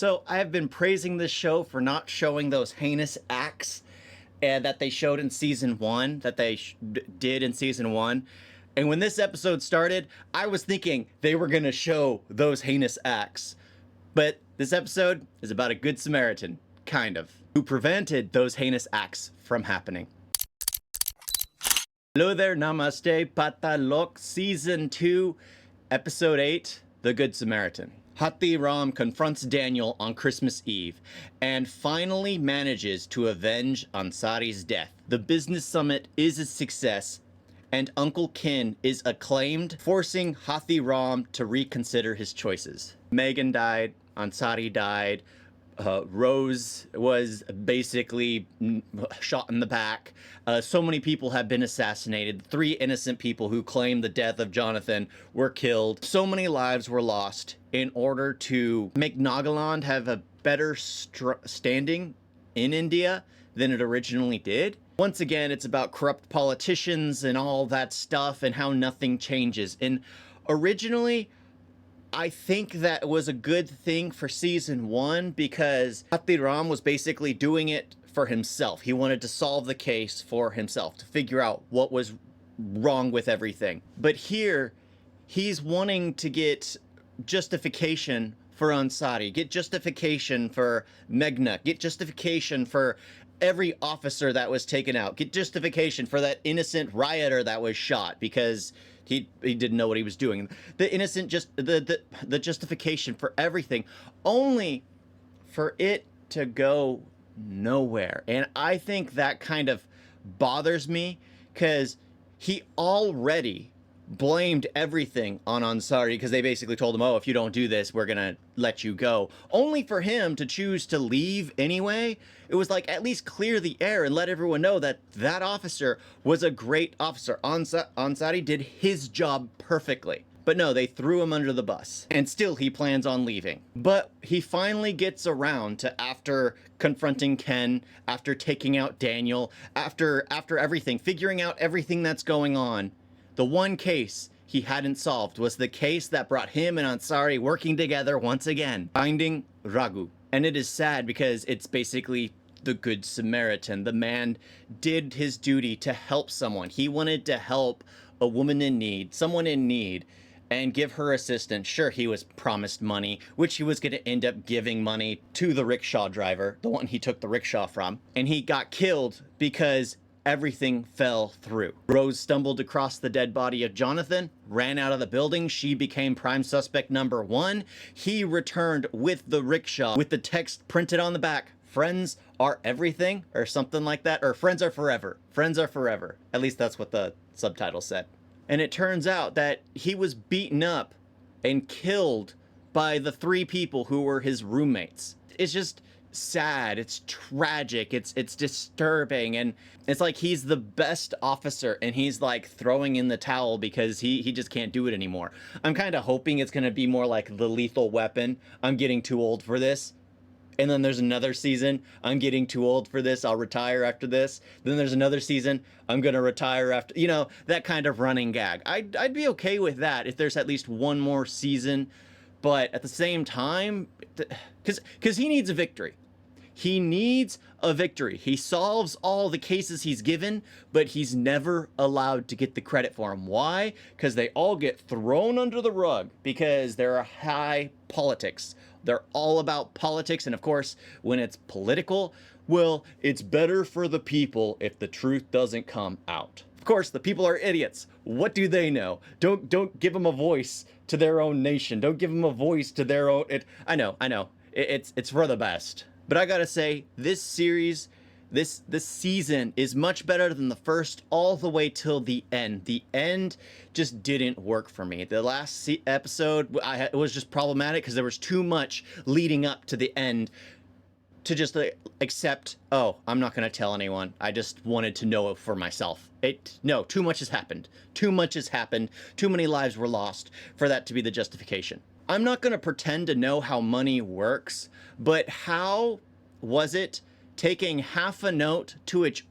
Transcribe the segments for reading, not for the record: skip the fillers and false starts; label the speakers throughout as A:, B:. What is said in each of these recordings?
A: So I have been praising this show for not showing those heinous acts that they showed in season one, that they did in season one. And when this episode started, I was thinking they were going to show those heinous acts. But this episode is about a good Samaritan, kind of, who prevented those heinous acts from happening. Hello there, namaste, Paatal Lok, season 2, episode 8, The Good Samaritan. Hathi Ram confronts Daniel on Christmas Eve and finally manages to avenge Ansari's death. The business summit is a success and Uncle Kin is acclaimed, forcing Hathi Ram to reconsider his choices. Megan died, Ansari died, Rose was basically shot in the back. So many people have been assassinated. 3 innocent people who claimed the death of Jonathan were killed. So many lives were lost in order to make Nagaland have a better standing in India than it originally did. Once again, it's about corrupt politicians and all that stuff and how nothing changes. And originally, I think that was a good thing for season 1 because Hathi Ram was basically doing it for himself. He wanted to solve the case for himself, to figure out what was wrong with everything. But here, he's wanting to get justification for Ansari, get justification for Meghna, get justification for every officer that was taken out, get justification for that innocent rioter that was shot because he didn't know what he was doing. The innocent, the justification for everything, only for it to go nowhere. And I think that kind of bothers me because he already blamed everything on Ansari because they basically told him, oh, if you don't do this, we're gonna let you go. Only for him to choose to leave anyway. It was like, at least clear the air and let everyone know that that officer was a great officer. Ansari did his job perfectly. But no, they threw him under the bus. And still he plans on leaving. But he finally gets around to, after confronting Ken, after taking out Daniel, after everything, figuring out everything that's going on, the one case he hadn't solved was the case that brought him and Ansari working together once again, finding Raghu. And it is sad because it's basically the Good Samaritan. The man did his duty to help someone. He wanted to help a woman in need, someone in need, and give her assistance. Sure, he was promised money, which he was going to end up giving money to the rickshaw driver, the one he took the rickshaw from. And he got killed because everything fell through. Rose stumbled across the dead body of Jonathan, ran out of the building. She became prime suspect number 1. He returned with the rickshaw with the text printed on the back, "Friends are everything," or something like that, or "Friends are forever. Friends are forever." At least that's what the subtitle said. And it turns out that he was beaten up and killed by the 3 people who were his roommates. It's just sad, it's tragic, it's disturbing, and it's like he's the best officer and he's like throwing in the towel because he just can't do it anymore. I'm kind of hoping it's going to be more like The Lethal Weapon. I'm getting too old for this. And then there's another season, I'm getting too old for this, I'll retire after this. Then there's another season, I'm gonna retire after, you know, that kind of running gag. I'd be okay with that if there's at least one more season. But at the same time, because he needs a victory. He needs a victory. He solves all the cases he's given, but he's never allowed to get the credit for them. Why? Because they all get thrown under the rug because there are high politics. They're all about politics. And of course, when it's political, well, it's better for the people if the truth doesn't come out. Of course, the people are idiots. What do they know? Don't give them a voice to their own nation. Don't give them a voice to their own. I know. It's for the best. But I gotta say, this series, this season is much better than the first all the way till the end. The end just didn't work for me. The last episode, it was just problematic because there was too much leading up to the end to just accept, oh, I'm not going to tell anyone. I just wanted to know it for myself. No, too much has happened. Too much has happened. Too many lives were lost for that to be the justification. I'm not going to pretend to know how money works, but how was it taking half a note to its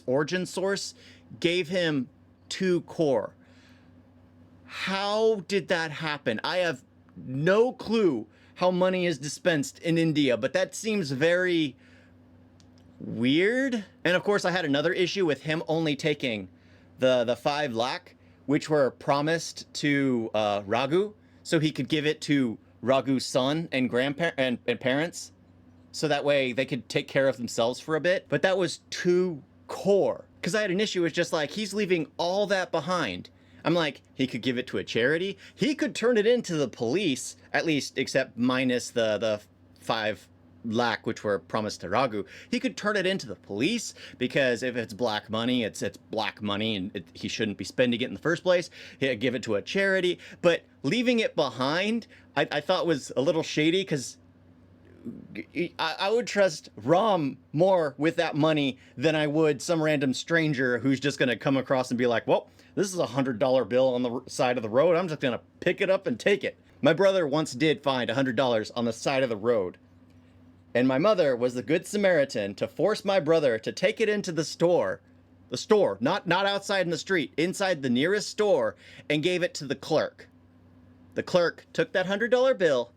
A: origin source gave him 2 core? How did that happen? I have no clue how money is dispensed in India, but that seems very weird. And of course, I had another issue with him only taking the 5 lakh, which were promised to Raghu, so he could give it to Raghu's son and grandparents and parents, so that way they could take care of themselves for a bit. But that was too core, because I had an issue with just like, he's leaving all that behind. I'm like, he could give it to a charity. He could turn it into the police, at least, except minus the 5 lakh, which were promised to Raghu. He could turn it into the police, because if it's black money, it's black money, and he shouldn't be spending it in the first place. He'd give it to a charity. But leaving it behind, I thought was a little shady, because I would trust Ram more with that money than I would some random stranger who's just going to come across and be like, well, this is a $100 bill on the side of the road. I'm just going to pick it up and take it. My brother once did find $100 on the side of the road. And my mother was the good Samaritan to force my brother to take it into the store, not outside in the street, inside the nearest store, and gave it to the clerk. The clerk took that $100 bill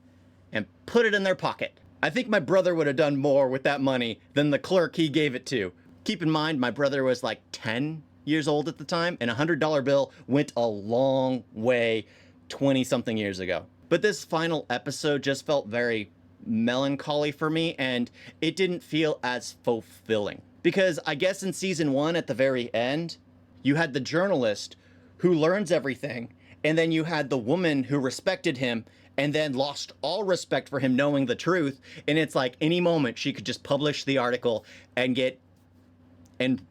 A: and put it in their pocket. I think my brother would have done more with that money than the clerk he gave it to. Keep in mind, my brother was like 10 years old at the time, and a $100 bill went a long way 20-something years ago. But this final episode just felt very melancholy for me, and it didn't feel as fulfilling. Because I guess in season 1 at the very end, you had the journalist who learns everything, and then you had the woman who respected him and then lost all respect for him knowing the truth. And it's like any moment she could just publish the article and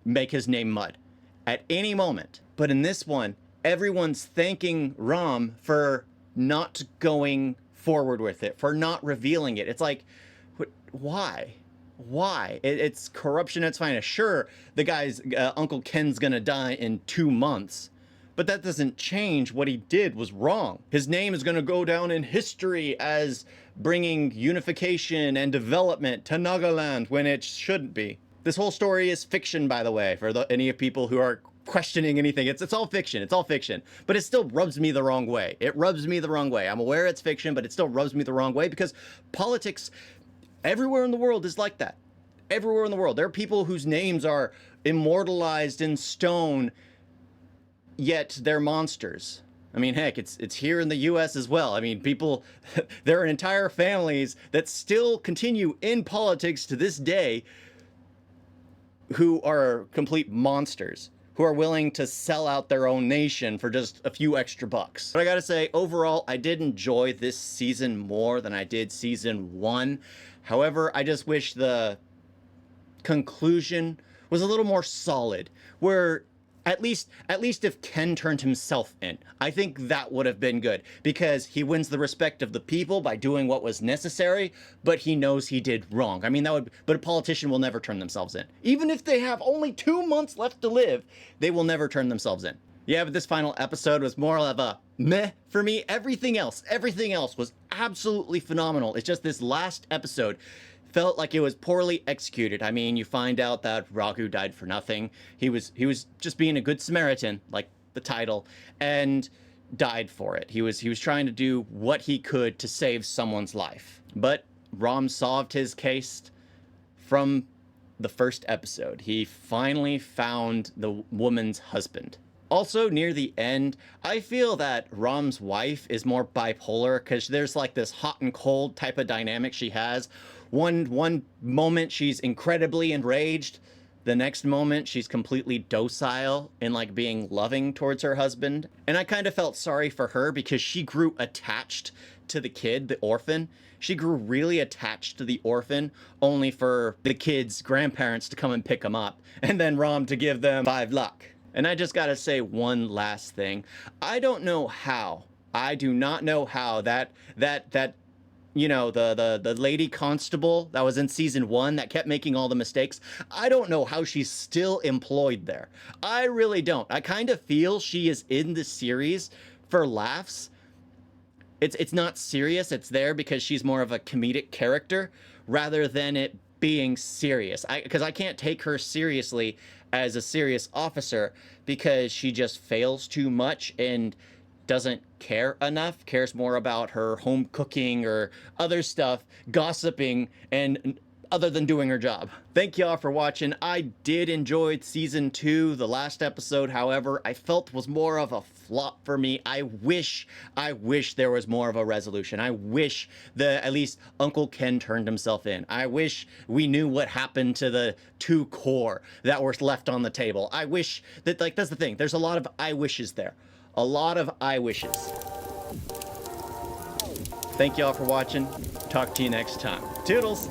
A: make his name mud at any moment. But in this one, everyone's thanking Ram for not going forward with it, for not revealing it. It's like, why? It's corruption at its finest. Sure, the guy's Uncle Ken's gonna die in 2 months, but that doesn't change what he did was wrong. His name is gonna go down in history as bringing unification and development to Nagaland when it shouldn't be. This whole story is fiction, by the way, for any people who are questioning anything. It's all fiction. It's all fiction. But it still rubs me the wrong way. It rubs me the wrong way. I'm aware it's fiction, but it still rubs me the wrong way, because politics everywhere in the world is like that. Everywhere in the world. There are people whose names are immortalized in stone, yet they're monsters. I mean, heck, it's here in the US as well. I mean, people, there are entire families that still continue in politics to this day who are complete monsters, who are willing to sell out their own nation for just a few extra bucks. But I gotta say, overall, I did enjoy this season more than I did season 1. However, I just wish the conclusion was a little more solid, where at least if Ken turned himself in, I think that would have been good, because he wins the respect of the people by doing what was necessary, but he knows he did wrong. I mean, but a politician will never turn themselves in. Even if they have only 2 months left to live, they will never turn themselves in. Yeah, but this final episode was more of a meh for me. Everything else was absolutely phenomenal. It's just this last episode felt like it was poorly executed. I mean, you find out that Raghu died for nothing. He was just being a good Samaritan, like the title, and died for it. He was trying to do what he could to save someone's life. But Ram solved his case from the first episode. He finally found the woman's husband. Also, near the end, I feel that Ram's wife is more bipolar, because there's like this hot and cold type of dynamic she has. One moment she's incredibly enraged, the next moment she's completely docile and like being loving towards her husband. And I kind of felt sorry for her, because she grew attached to the kid, the orphan. She grew really attached to the orphan, only for the kid's grandparents to come and pick him up, and then Ram to give them 5 lakh. And I just gotta say one last thing. I do not know how that you know, the lady constable that was in season 1 that kept making all the mistakes, I don't know how she's still employed there. I really don't. I kind of feel she is in the series for laughs. It's not serious. It's there because she's more of a comedic character rather than it being serious. Because I can't take her seriously as a serious officer, because she just fails too much, and doesn't care enough, cares more about her home cooking or other stuff, gossiping, and other than doing her job. Thank y'all for watching. I did enjoy season 2. The last episode, however, I felt was more of a flop for me. I wish there was more of a resolution. I wish at least Uncle Ken turned himself in. I wish we knew what happened to the 2 core that were left on the table. I wish that, like, that's the thing. There's a lot of I wishes there. A lot of I wishes. Thank y'all for watching. Talk to you next time. Toodles!